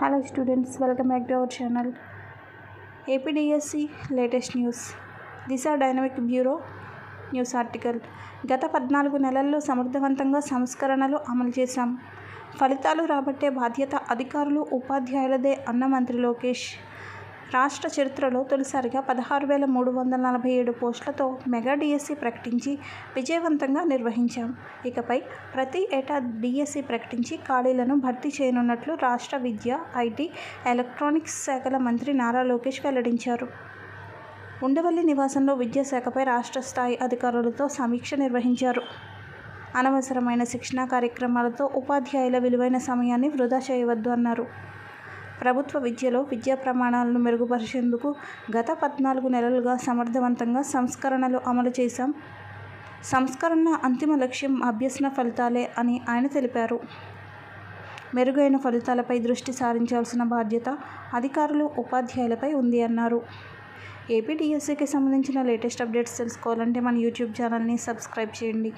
Hello students, welcome back to our channel. APDSC latest news. Disha dynamic bureau news article. గత 14 నెలల్లో సమర్థవంతంగా సంస్కరణలు అమలు చేశాం. ఫలితాలు రాబట్టే బాధ్యత అధికారులు, ఉపాధ్యాయులదే అన్న మంత్రి లోకేష్. రాష్ట్ర చరిత్రలో తొలిసారిగా 16,347 పోస్టులతో మెగా డిఎస్సి ప్రకటించి విజయవంతంగా నిర్వహించాం. ఇకపై ప్రతి ఏటా డిఎస్సి ప్రకటించి ఖాళీలను భర్తీ చేయనున్నట్లు రాష్ట్ర విద్య, ఐటీ, ఎలక్ట్రానిక్స్ శాఖల మంత్రి నారా లోకేష్ వెల్లడించారు. ఉండవల్లి నివాసంలో విద్యాశాఖపై రాష్ట్ర స్థాయి అధికారులతో సమీక్ష నిర్వహించారు. అనవసరమైన శిక్షణా కార్యక్రమాలతో ఉపాధ్యాయుల విలువైన సమయాన్ని వృధా చేయవద్దు అన్నారు. ప్రభుత్వ విద్యలో విద్యా ప్రమాణాలను మెరుగుపరిచేందుకు గత 14 నెలలుగా సమర్థవంతంగా సంస్కరణలు అమలు చేశాం. సంస్కరణ అంతిమ లక్ష్యం అభ్యసన ఫలితాలే అని ఆయన తెలిపారు. మెరుగైన ఫలితాలపై దృష్టి సారించాల్సిన బాధ్యత అధికారులు, ఉపాధ్యాయులపై ఉంది అన్నారు. ఏపీ డిఎస్సికి సంబంధించిన లేటెస్ట్ అప్డేట్స్ తెలుసుకోవాలంటే మన యూట్యూబ్ ఛానల్ని సబ్స్క్రైబ్ చేయండి.